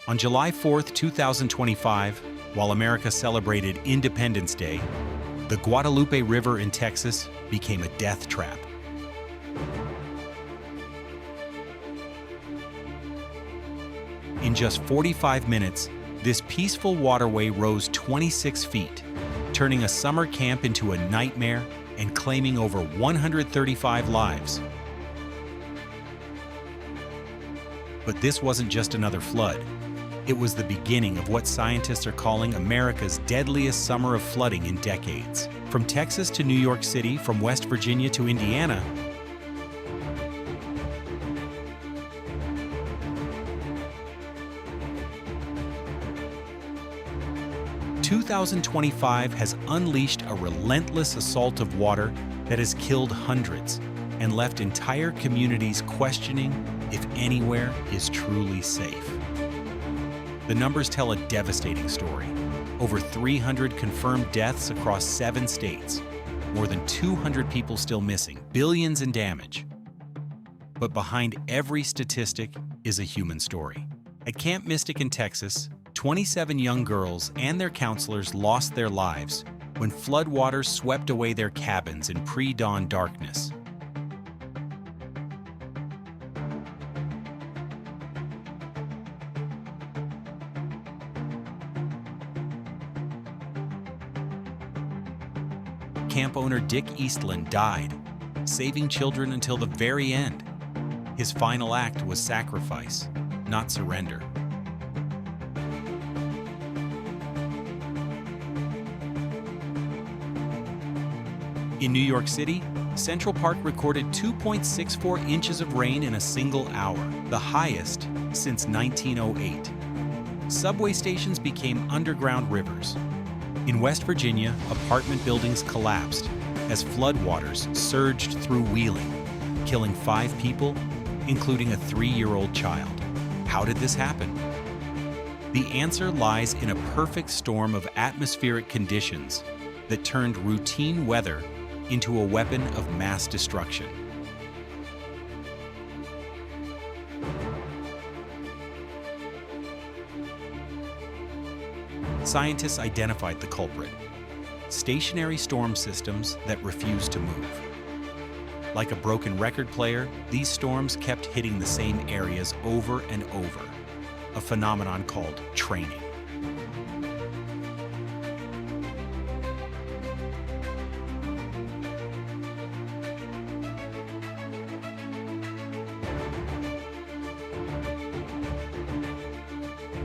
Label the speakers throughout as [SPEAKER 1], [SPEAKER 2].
[SPEAKER 1] On July 4th, 2025, while America celebrated Independence Day, the Guadalupe River in Texas became a death trap. In just 45 minutes, this peaceful waterway rose 26 feet, turning a summer camp into a nightmare and claiming over 135 lives. But this wasn't just another flood. It was the beginning of what scientists are calling America's deadliest summer of flooding in decades. From Texas to New York City, from West Virginia to Indiana, 2025 has unleashed a relentless assault of water that has killed hundreds and left entire communities questioning if anywhere is truly safe. The numbers tell a devastating story. Over 300 confirmed deaths across 7 states, more than 200 people still missing, billions in damage. But behind every statistic is a human story. At Camp Mystic in Texas, 27 young girls and their counselors lost their lives when floodwaters swept away their cabins in pre-dawn darkness. Camp owner Dick Eastland died, saving children until the very end. His final act was sacrifice, not surrender. In New York City, Central Park recorded 2.64 inches of rain in a single hour, the highest since 1908. Subway stations became underground rivers. In West Virginia, apartment buildings collapsed as floodwaters surged through Wheeling, killing 5 people, including a 3-year-old child. How did this happen? The answer lies in a perfect storm of atmospheric conditions that turned routine weather into a weapon of mass destruction. Scientists identified the culprit: stationary storm systems that refuse to move. Like a broken record player, these storms kept hitting the same areas over and over, a phenomenon called training.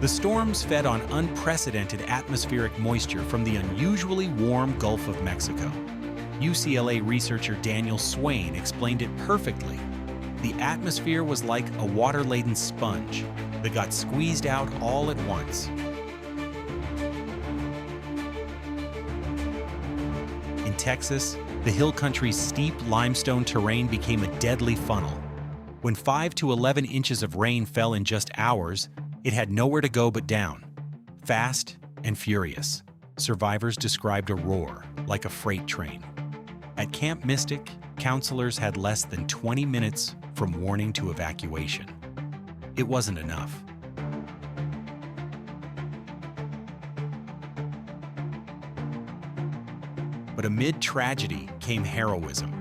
[SPEAKER 1] The storms fed on unprecedented atmospheric moisture from the unusually warm Gulf of Mexico. UCLA researcher Daniel Swain explained it perfectly. The atmosphere was like a water-laden sponge that got squeezed out all at once. In Texas, the hill country's steep limestone terrain became a deadly funnel. When 5 to 11 inches of rain fell in just hours, it had nowhere to go but down. Fast and furious, survivors described a roar like a freight train. At Camp Mystic, counselors had less than 20 minutes from warning to evacuation. It wasn't enough. But amid tragedy came heroism.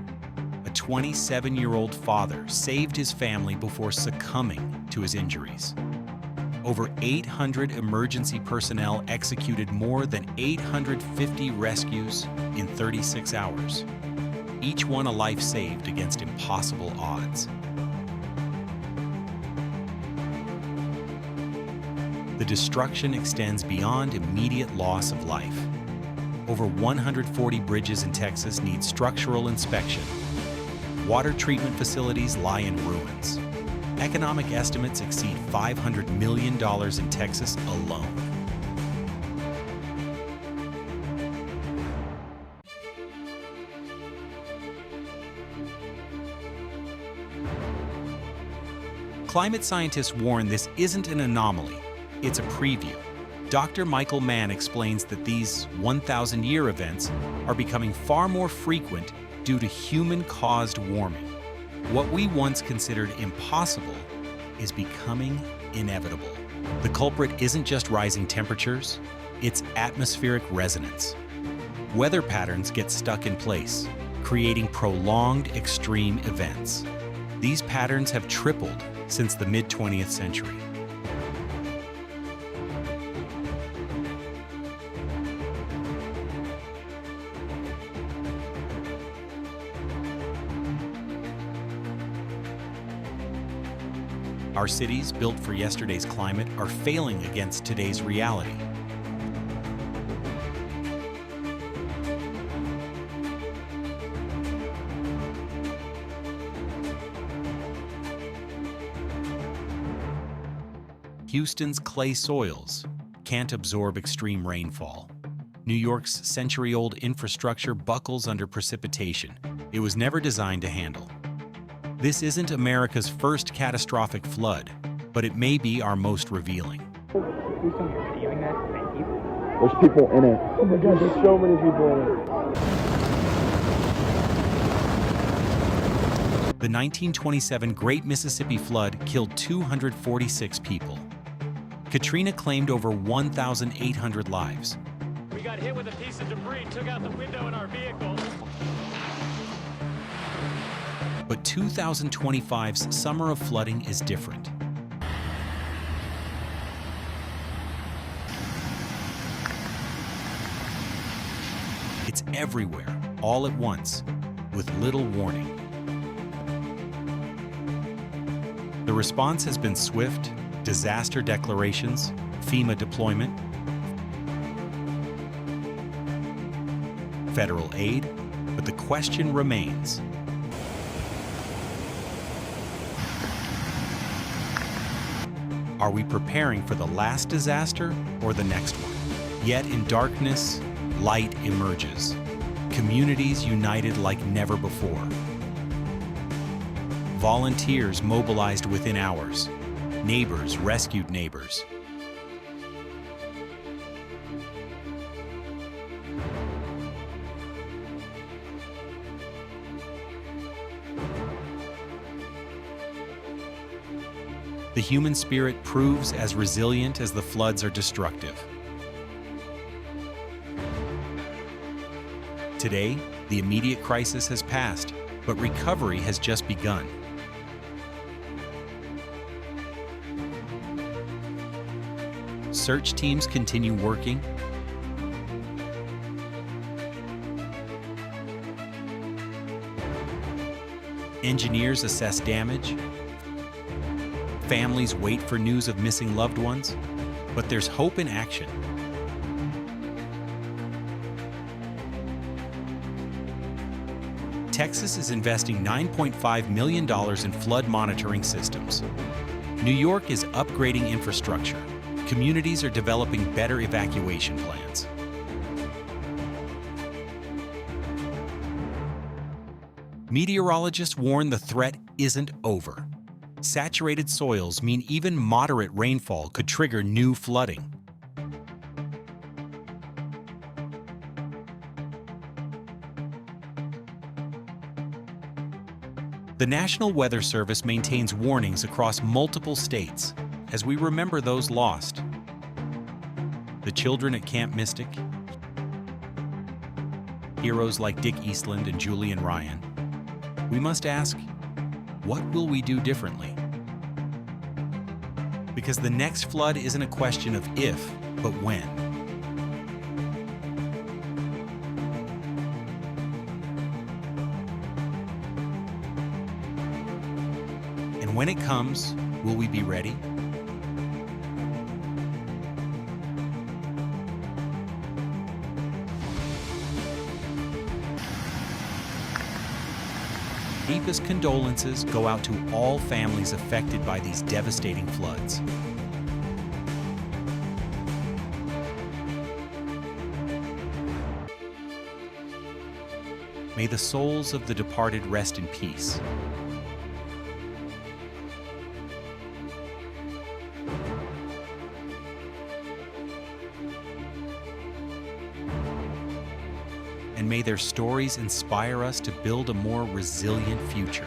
[SPEAKER 1] A 27-year-old father saved his family before succumbing to his injuries. Over 800 emergency personnel executed more than 850 rescues in 36 hours, each one a life saved against impossible odds. The destruction extends beyond immediate loss of life. Over 140 bridges in Texas need structural inspection. Water treatment facilities lie in ruins. Economic estimates exceed $500 million in Texas alone. Climate scientists warn this isn't an anomaly, it's a preview. Dr. Michael Mann explains that these 1,000-year events are becoming far more frequent due to human-caused warming. What we once considered impossible is becoming inevitable. The culprit isn't just rising temperatures, it's atmospheric resonance. Weather patterns get stuck in place, creating prolonged extreme events. These patterns have tripled since the mid-20th century. Our cities, built for yesterday's climate, are failing against today's reality. Houston's clay soils can't absorb extreme rainfall. New York's century-old infrastructure buckles under precipitation it was never designed to handle. This isn't America's first catastrophic flood, but it may be our most revealing.
[SPEAKER 2] There's people in it. Oh my God, there's so many people in it.
[SPEAKER 1] The 1927 Great Mississippi Flood killed 246 people. Katrina claimed over 1,800 lives.
[SPEAKER 3] We got hit with a piece of debris, took out the window in our vehicle.
[SPEAKER 1] But 2025's summer of flooding is different. It's everywhere, all at once, with little warning. The response has been swift: disaster declarations, FEMA deployment, federal aid, but the question remains: are we preparing for the last disaster or the next one? Yet in darkness, light emerges. Communities united like never before. Volunteers mobilized within hours. Neighbors rescued neighbors. The human spirit proves as resilient as the floods are destructive. Today, the immediate crisis has passed, but recovery has just begun. Search teams continue working. Engineers assess damage. Families wait for news of missing loved ones, but there's hope in action. Texas is investing $9.5 million in flood monitoring systems. New York is upgrading infrastructure. Communities are developing better evacuation plans. Meteorologists warn the threat isn't over. Saturated soils mean even moderate rainfall could trigger new flooding. The National Weather Service maintains warnings across multiple states as we remember those lost. The children at Camp Mystic, heroes like Dick Eastland and Julian Ryan. We must ask, what will we do differently? Because the next flood isn't a question of if, but when. And when it comes, will we be ready? Deepest condolences go out to all families affected by these devastating floods. May the souls of the departed rest in peace. And may their stories inspire us to build a more resilient future.